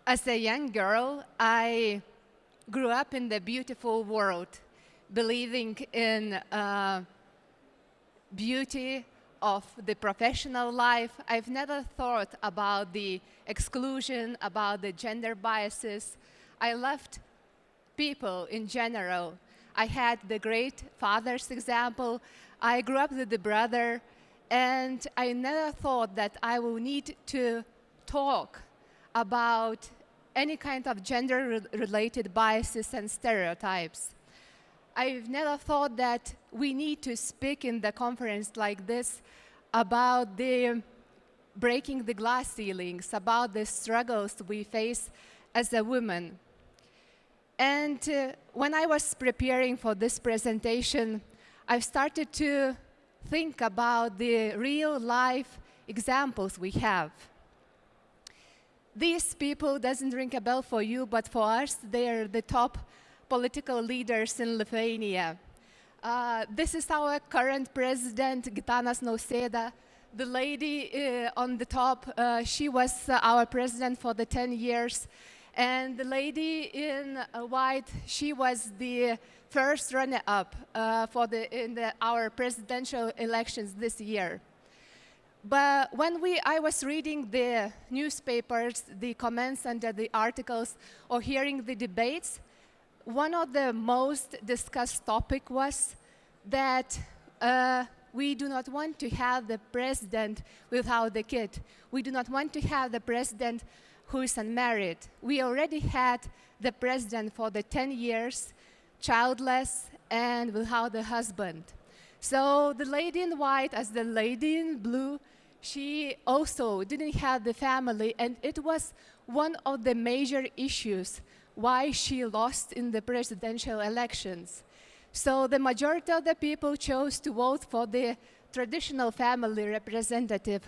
As a young girl, I grew up in the beautiful world, believing in beauty of the professional life. I've never thought about the exclusion, about the gender biases. I loved people in general. I had the great father's example. I grew up with a brother, and I never thought that I will need to talk about any kind of gender-related biases and stereotypes. I've never thought that we need to speak in the conference like this about the breaking the glass ceilings, about the struggles we face as a woman. And when I was preparing for this presentation, I started to think about the real-life examples we have. These people doesn't ring a bell for you, but for us, they're the top political leaders in Lithuania. This is our current president, Gitanas Nausėda. The lady on the top, she was our president for the 10 years. And the lady in white, she was the first runner-up in our presidential elections this year. But when I was reading the newspapers, the comments under the articles, or hearing the debates, one of the most discussed topic was that we do not want to have the president without the kid. We do not want to have the president who is unmarried. We already had the president for the 10 years, childless and without a husband. So the lady in white, as the lady in blue, she also didn't have the family, and it was one of the major issues why she lost in the presidential elections. So the majority of the people chose to vote for the traditional family representative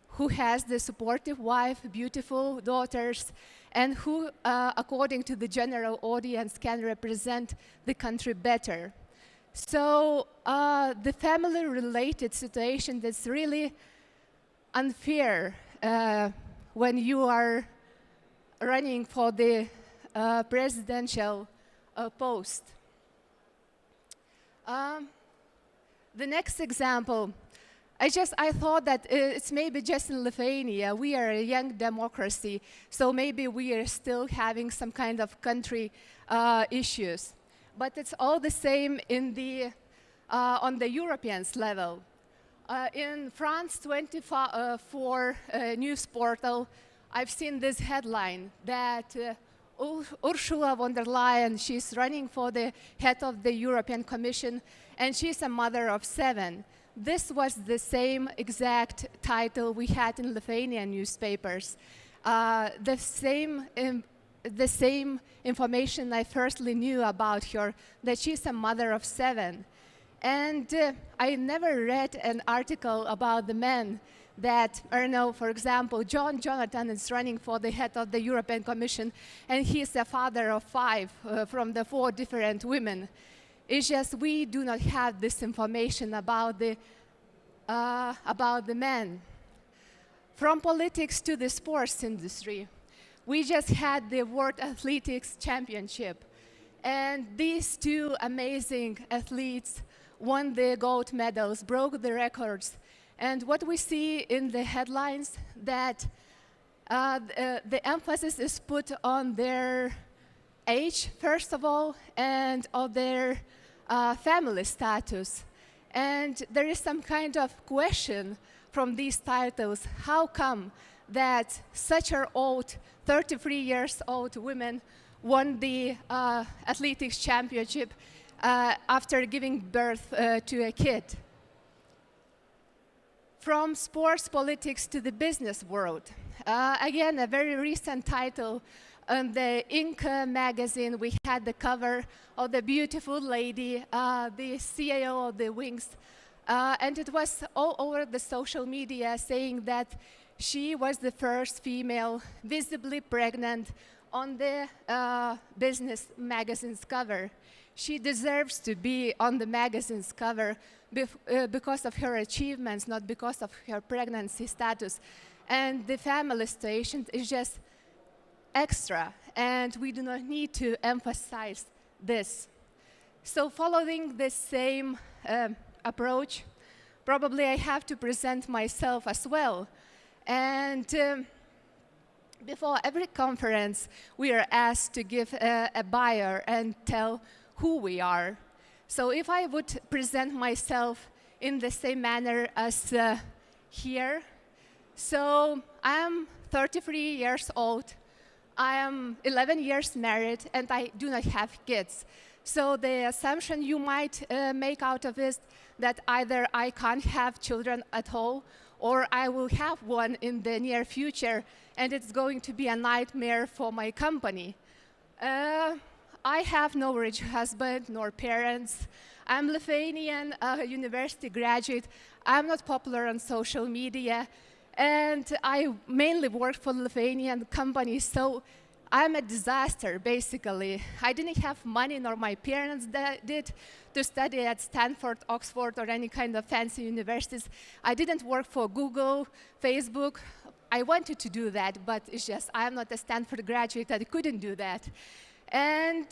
who has the supportive wife, beautiful daughters, and who, according to the general audience, can represent the country better. So the family-related situation that's really unfair when you are running for the presidential post. The next example, I thought that it's maybe just in Lithuania. We are a young democracy, so maybe we are still having some kind of country issues. But it's all the same in on the European level. In France 24 news portal, I've seen this headline that Ursula von der Leyen, she's running for the head of the European Commission, and she's a mother of 7. This was the same exact title we had in Lithuanian newspapers. The same information I firstly knew about her, that she's a mother of 7. And I never read an article about the men that, I don't know, for example, Jonathan is running for the head of the European Commission, and he's a father of 5 from the 4 different women. It's just we do not have this information about the men. From politics to the sports industry, we just had the World Athletics Championship, and these 2 amazing athletes won the gold medals, broke the records. And what we see in the headlines, that the emphasis is put on their age, first of all, and on their family status. And there is some kind of question from these titles. How come that such an old, 33 years old women won the athletics championship after giving birth to a kid? From sports politics to the business world. Again, a very recent title on the Inc. magazine. We had the cover of the beautiful lady, the CEO of the Wings. And it was all over the social media saying that she was the first female visibly pregnant on the business magazine's cover. She deserves to be on the magazine's cover because of her achievements, not because of her pregnancy status. And the family situation is just extra, and we do not need to emphasize this. So following this same approach, probably I have to present myself as well. And before every conference, we are asked to give a bio and tell who we are. So if I would present myself in the same manner as here, so I'm 33 years old, I am 11 years married, and I do not have kids. So the assumption you might make out of it that either I can't have children at all, or I will have one in the near future, and it's going to be a nightmare for my company. I have no rich husband nor parents. I'm Lithuanian, a university graduate. I'm not popular on social media, and I mainly work for Lithuanian companies, so I'm a disaster, basically. I didn't have money, nor my parents did, to study at Stanford, Oxford, or any kind of fancy universities. I didn't work for Google, Facebook. I wanted to do that, but it's just I'm not a Stanford graduate. I couldn't do that. And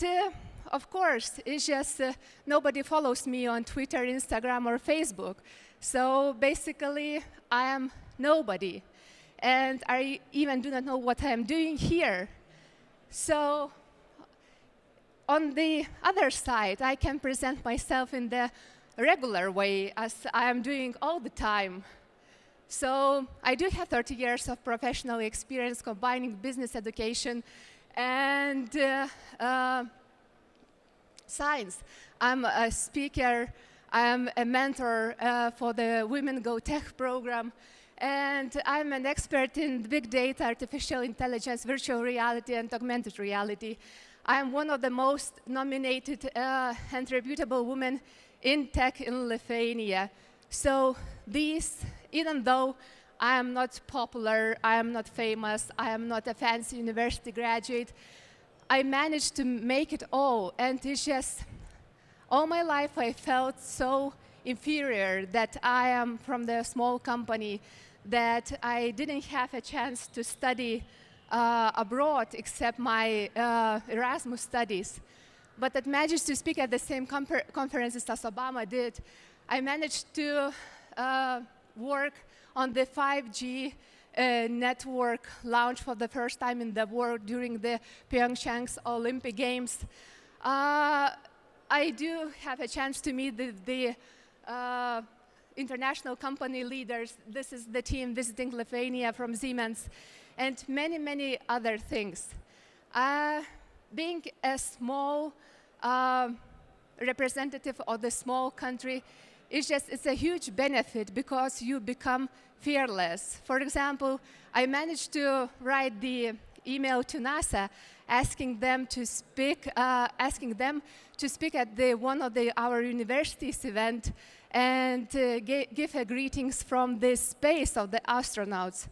of course, it's just nobody follows me on Twitter, Instagram, or Facebook. So basically, I am nobody. And I even do not know what I am doing here. So on the other side, I can present myself in the regular way, as I am doing all the time. So I do have 30 years of professional experience combining business education and science. I'm a speaker, I'm a mentor for the Women Go Tech program, and I'm an expert in big data, artificial intelligence, virtual reality, and augmented reality. I'm one of the most nominated and reputable women in tech in Lithuania. So these, even though I am not popular, I am not famous, I am not a fancy university graduate, I managed to make it all. And it's just, all my life I felt so inferior that I am from the small company, that I didn't have a chance to study abroad except my Erasmus studies. But I managed to speak at the same conferences as Obama did. I managed to work on the 5G network launch for the first time in the world during the Pyeongchang's Olympic Games. I do have a chance to meet the international company leaders. This is the team visiting Lithuania from Siemens, and many, many other things. Being a small representative of the small country, it's a huge benefit because you become fearless. For example, I managed to write the email to NASA asking them to speak at one of our university's event and give greetings from the space of the astronauts.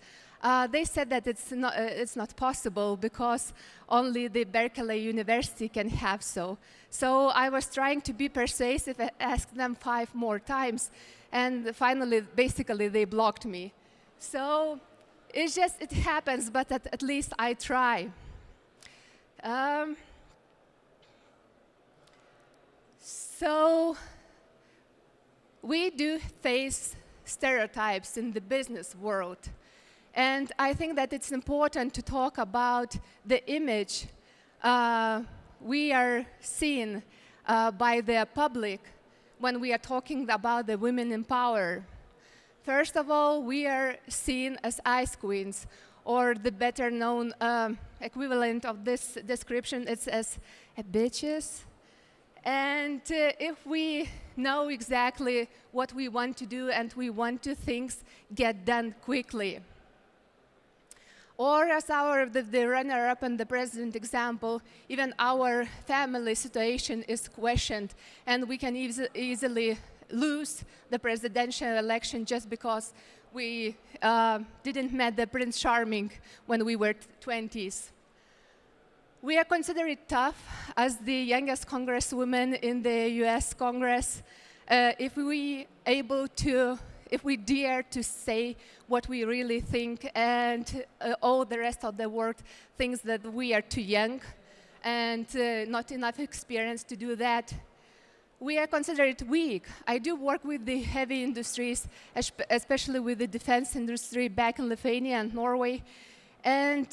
They said that it's not possible because only the Berkeley University can have so. So I was trying to be persuasive and asked them 5 more times, and finally, basically, they blocked me. So it happens, but at least I try. So we do face stereotypes in the business world. And I think that it's important to talk about the image we are seen by the public when we are talking about the women in power. First of all, we are seen as ice queens, or the better known equivalent of this description is as bitches. And if we know exactly what we want to do and we want to things get done quickly. Or as the runner-up and the president example, even our family situation is questioned, and we can easily lose the presidential election just because we didn't meet the Prince Charming when we were 20s. We are considered tough as the youngest congresswoman in the US Congress if we able to if we dare to say what we really think, and all the rest of the world thinks that we are too young and not enough experience to do that, we are considered weak. I do work with the heavy industries, especially with the defense industry back in Lithuania and Norway. And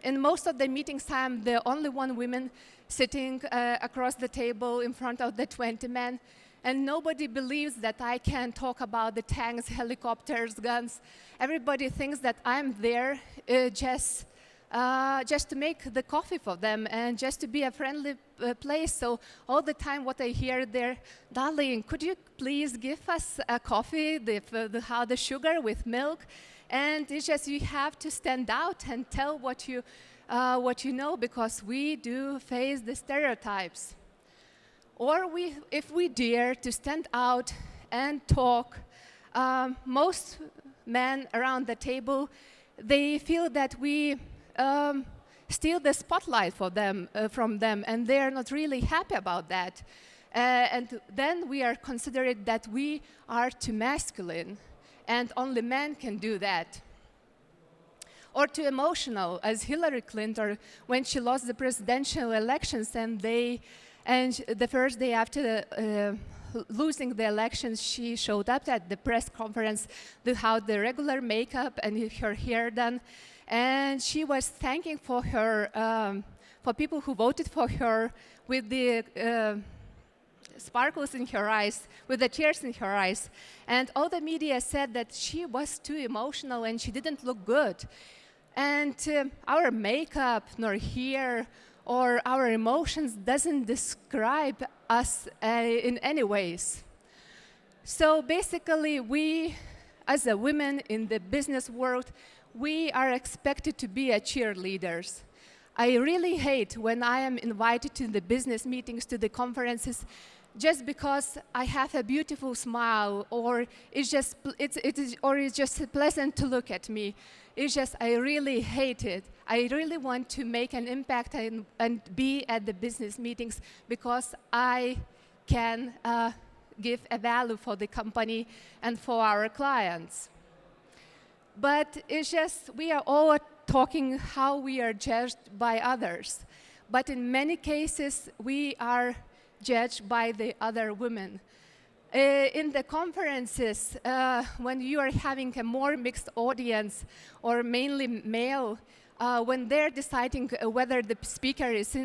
in most of the meetings, I'm the only one woman sitting across the table in front of the 20 men. And nobody believes that I can talk about the tanks, helicopters, guns. Everybody thinks that I'm there just to make the coffee for them and just to be a friendly place. So all the time what I hear there, darling, could you please give us a coffee, the sugar with milk? And it's just you have to stand out and tell what you know, because we do face the stereotypes. Or if we dare to stand out and talk, most men around the table, they feel that we steal the spotlight from them, and they're not really happy about that. And then we are considered that we are too masculine, and only men can do that. Or too emotional, as Hillary Clinton, when she lost the presidential elections, and the first day after losing the elections, she showed up at the press conference without the regular makeup and her hair done. And she was thanking for people who voted for her with the sparkles in her eyes, with the tears in her eyes. And all the media said that she was too emotional and she didn't look good. And our makeup, nor hair, or our emotions doesn't describe us in any ways. So basically, we, as a women in the business world, we are expected to be cheerleaders. I really hate when I am invited to the business meetings, to the conferences, just because I have a beautiful smile, or it's just pleasant to look at me. It's just, I really hate it. I really want to make an impact and be at the business meetings because I can give a value for the company and for our clients. But it's just, we are all talking how we are judged by others. But in many cases, we are judged by the other women. In the conferences, when you are having a more mixed audience, or mainly male, when they're deciding whether the speaker is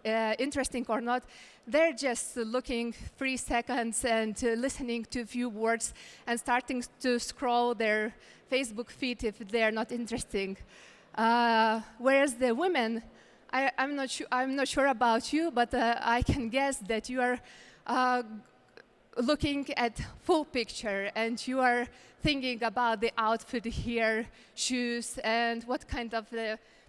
interesting or not, they're just looking 3 seconds and listening to a few words and starting to scroll their Facebook feed if they're not interesting. Whereas the women, I'm not sure about you, but I can guess that you are looking at full picture, and you are thinking about the outfit here, shoes, and what kind of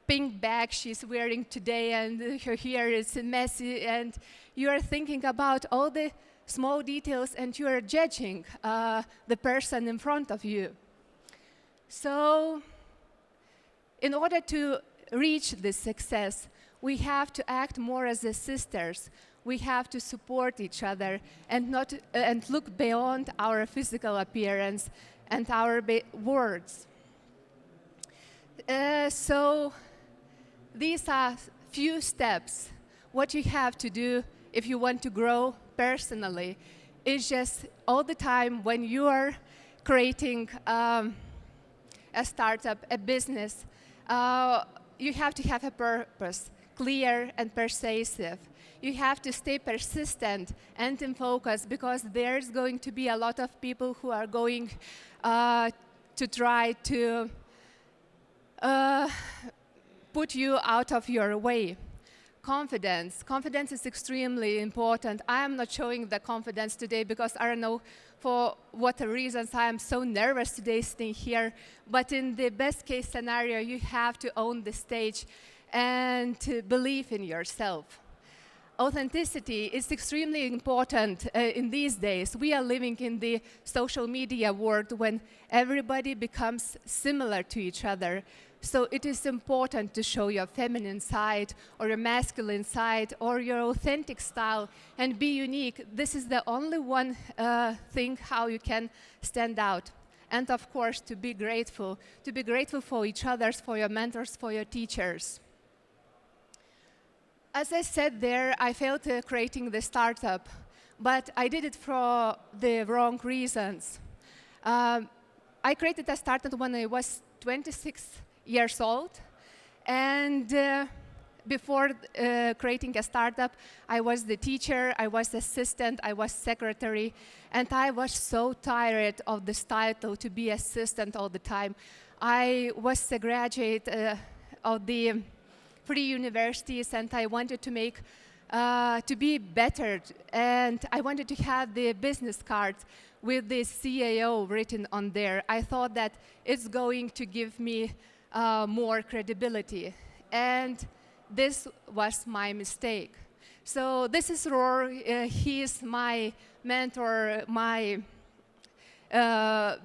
pink bag she's wearing today, and her hair is messy, and you are thinking about all the small details, and you are judging the person in front of you. So, in order to reach this success, we have to act more as sisters. We have to support each other and look beyond our physical appearance and our words. So these are few steps. What you have to do if you want to grow personally is just all the time when you are creating a startup, a business, you have to have a purpose, clear and persuasive. You have to stay persistent and in focus, because there's going to be a lot of people who are going to try to put you out of your way. Confidence. Confidence is extremely important. I am not showing the confidence today because I don't know for what reasons I am so nervous today sitting here. But in the best case scenario, you have to own the stage and to believe in yourself. Authenticity is extremely important in these days. We are living in the social media world when everybody becomes similar to each other. So it is important to show your feminine side or your masculine side or your authentic style and be unique. This is the only one thing how you can stand out. And of course, to be grateful for each other, for your mentors, for your teachers. As I said there, I failed creating the startup, but I did it for the wrong reasons. I created a startup when I was 26 years old, and before creating a startup, I was the teacher, I was assistant, I was secretary, and I was so tired of this title to be assistant all the time. I was a graduate of the 3 universities, and I wanted to make to be better, and I wanted to have the business card with the CAO written on there. I thought that it's going to give me more credibility, and this was my mistake. So this is Roar. He is my mentor, my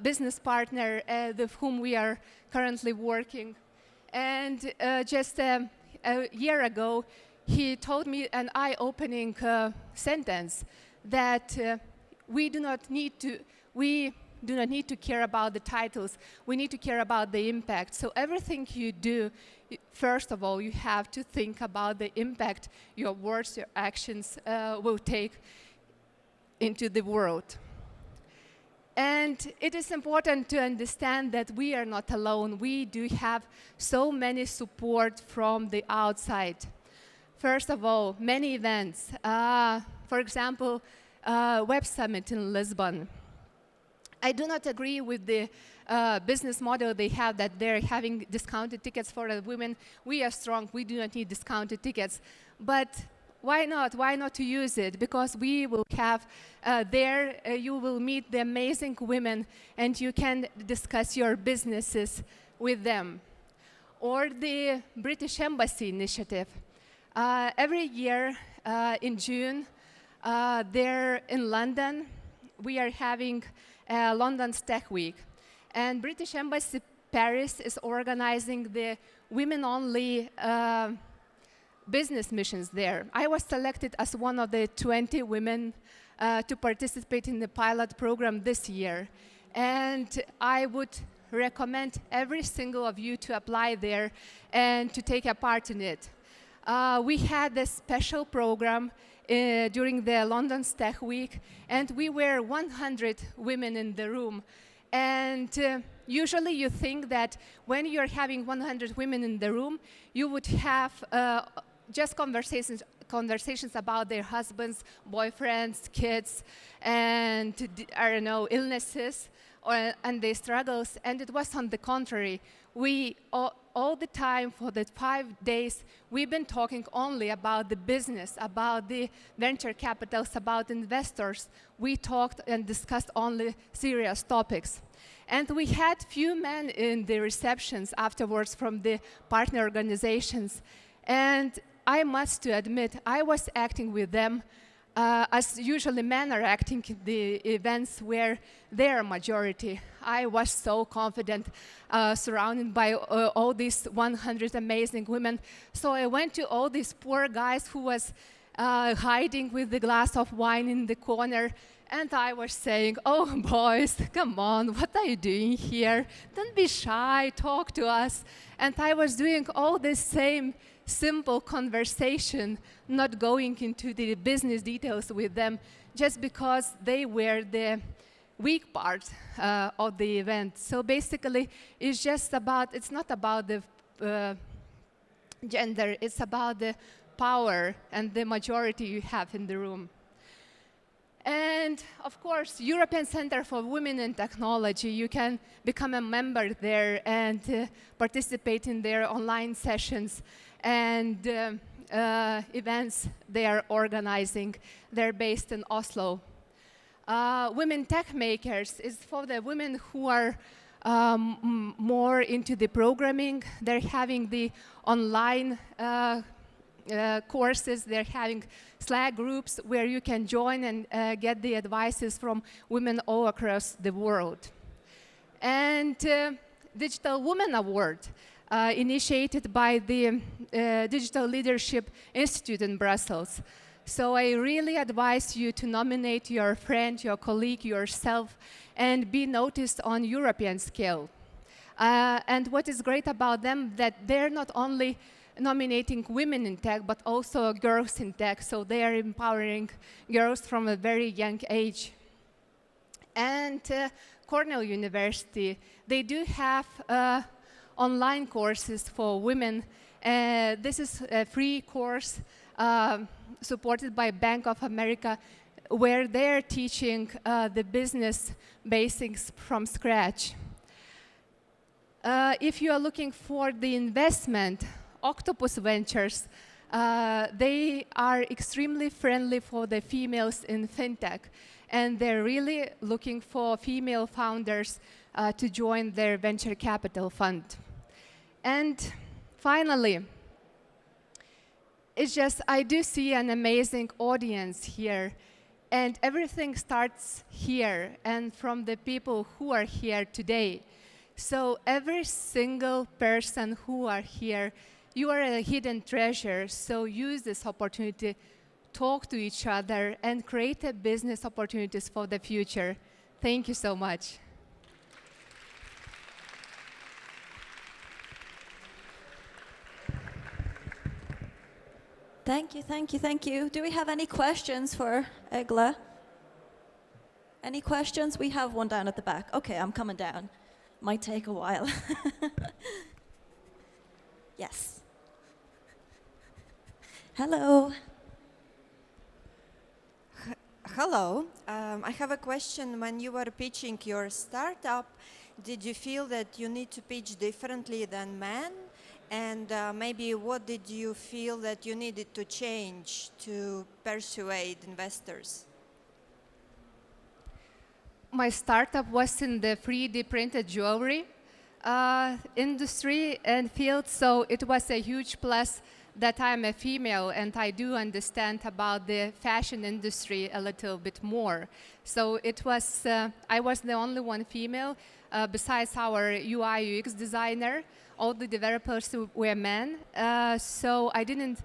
business partner with whom we are currently working. And just a year ago, he told me an eye-opening sentence that we do not need to care about the titles. We need to care about the impact. So everything you do, first of all, you have to think about the impact your words, your actions will take into the world. And it is important to understand that we are not alone. We do have so many support from the outside. First of all, many events. For example, Web Summit in Lisbon. I do not agree with the business model they have, that they're having discounted tickets for the women. We are strong. We do not need discounted tickets. But why not? Why not to use it? Because we will have there, you will meet the amazing women, and you can discuss your businesses with them. Or the British Embassy initiative. Every year in June, there in London, we are having London's Tech Week. And British Embassy Paris is organizing the women-only business missions there. I was selected as one of the 20 women to participate in the pilot program this year. And I would recommend every single of you to apply there and to take a part in it. We had a special program during the London's Tech Week, and we were 100 women in the room. And usually you think that when you're having 100 women in the room, you would have just conversations about their husbands, boyfriends, kids, and, I don't know, illnesses and their struggles. And it was on the contrary. We all the time for the 5 days, we've been talking only about the business, about the venture capitals, about investors. We talked and discussed only serious topics. And we had few men in the receptions afterwards from the partner organizations. And I must admit, I was acting with them as usually men are acting in the events where they are majority. I was so confident, surrounded by all these 100 amazing women. So I went to all these poor guys who was hiding with the glass of wine in the corner. And I was saying, oh, boys, come on, what are you doing here? Don't be shy, talk to us. And I was doing all the same simple conversation, not going into the business details with them, just because they were the weak part of the event. So basically, it's just about, it's not about the gender, it's about the power and the majority you have in the room. And of course, European Center for Women in Technology, you can become a member there and participate in their online sessions and events they are organizing. They're based in Oslo. Women Tech Makers is for the women who are more into the programming. They're having the online courses. They're having Slack groups where you can join and get the advices from women all across the world. And Digital Women Award. initiated by the Digital Leadership Institute in Brussels. So I really advise you to nominate your friend, your colleague, yourself, and be noticed on European scale. And what is great about them, that they're not only nominating women in tech, but also girls in tech. So they are empowering girls from a very young age. And Cornell University, they do have online courses for women. This is a free course supported by Bank of America, where they're teaching the business basics from scratch. If you are looking for the investment, Octopus Ventures, they are extremely friendly for the females in fintech, and they're really looking for female founders to join their venture capital fund. And finally, it's just, I do see an amazing audience here, and everything starts here and from the people who are here today. So every single person who are here, you are a hidden treasure, so use this opportunity, talk to each other, and create a business opportunities for the future. Thank you so much. Thank you, thank you, thank you. Do we have any questions for Egle? Any questions? We have one down at the back. Okay, I'm coming down. Might take a while. Yes. Hello. Hello. I have a question. When you were pitching your startup, did you feel that you need to pitch differently than men? And maybe what did you feel that you needed to change to persuade investors? My startup was in the 3D printed jewelry industry and field, so it was a huge plus that I'm a female and I do understand about the fashion industry a little bit more. So it was, I was the only one female, besides our UI UX designer. All the developers were men, so I didn't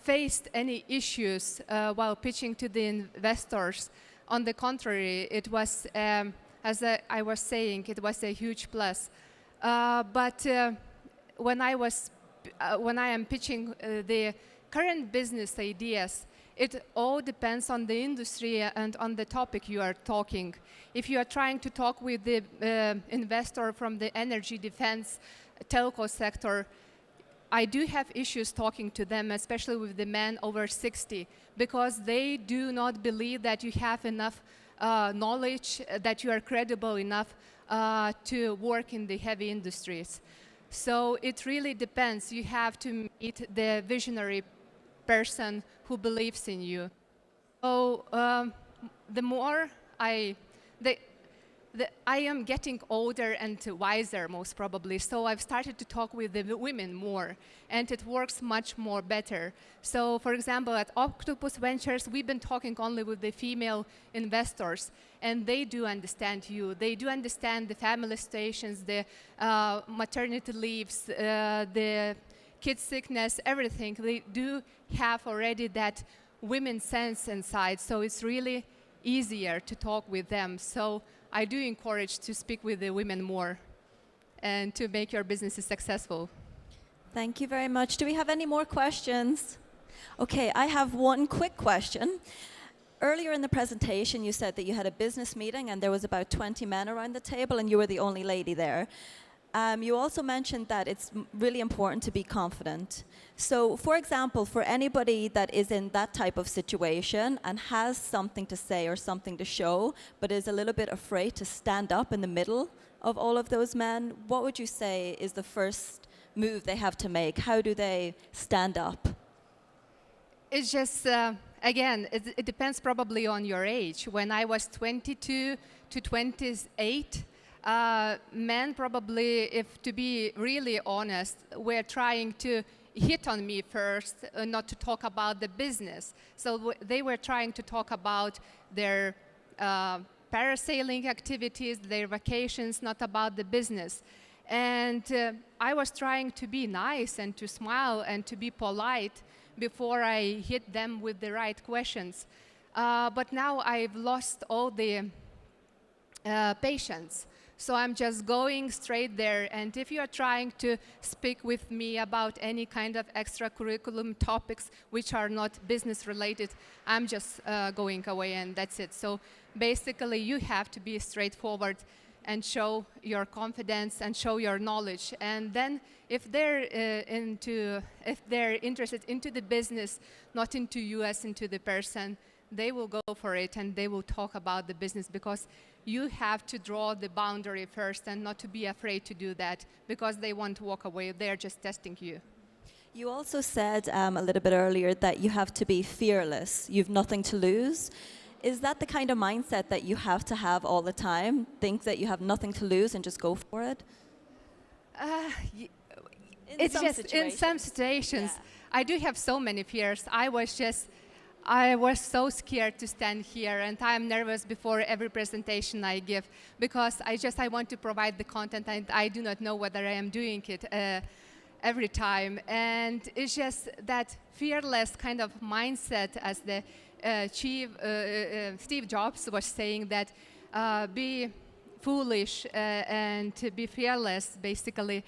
face any issues while pitching to the investors. On the contrary, it was, as I was saying, it was a huge plus. But when I am pitching the current business ideas, it all depends on the industry and on the topic you are talking. If you are trying to talk with the investor from the energy, defense, telco sector, I do have issues talking to them, especially with the men over 60, because they do not believe that you have enough knowledge, that you are credible enough to work in the heavy industries. So it really depends. You have to meet the visionary person who believes in you. So the more I am getting older and wiser, most probably, so I've started to talk with the women more, and it works much more better. So, for example, at Octopus Ventures, we've been talking only with the female investors, and they do understand you. They do understand the family situations, the maternity leaves, the kid sickness, everything. They do have already that women sense inside, so it's really easier to talk with them. So I do encourage to speak with the women more and to make your businesses successful. Thank you very much. Do we have any more questions? Okay, I have one quick question. Earlier in the presentation, you said that you had a business meeting and there was about 20 men around the table and you were the only lady there. You also mentioned that it's really important to be confident. So, for example, for anybody that is in that type of situation and has something to say or something to show, but is a little bit afraid to stand up in the middle of all of those men, what would you say is the first move they have to make? How do they stand up? It's just, again, it depends probably on your age. When I was 22 to 28, men probably, if to be really honest, were trying to hit on me first, not to talk about the business. So they were trying to talk about their parasailing activities, their vacations, not about the business. And I was trying to be nice and to smile and to be polite before I hit them with the right questions. But now I've lost all the patience. So I'm just going straight there. And if you are trying to speak with me about any kind of extracurriculum topics which are not business related, I'm just going away, and that's it. So basically, you have to be straightforward and show your confidence and show your knowledge. And then if they're interested into the business, not into you as into the person, they will go for it and they will talk about the business, because you have to draw the boundary first and not to be afraid to do that, because they want to walk away. They're just testing you. You also said a little bit earlier that you have to be fearless. You've nothing to lose. Is that the kind of mindset that you have to have all the time? Think that you have nothing to lose and just go for it? It's just in some situations. Yeah. I do have so many fears. I was so scared to stand here, and I'm nervous before every presentation I give, because I want to provide the content, and I do not know whether I am doing it every time. And it's just that fearless kind of mindset, as the chief Steve Jobs was saying, that be foolish and to be fearless, basically.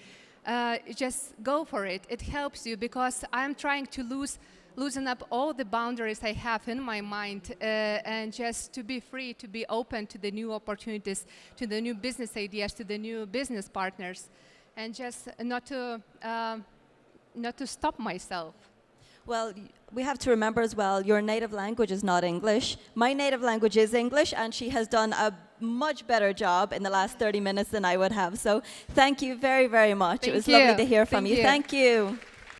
Just go for it. It helps you, because I'm trying to loosen up all the boundaries I have in my mind, and just to be free, to be open to the new opportunities, to the new business ideas, to the new business partners, and just not to stop myself. Well, we have to remember as well, your native language is not English. My native language is English, and she has done a much better job in the last 30 minutes than I would have. So thank you very, very much. It was lovely to hear from you. Thank you.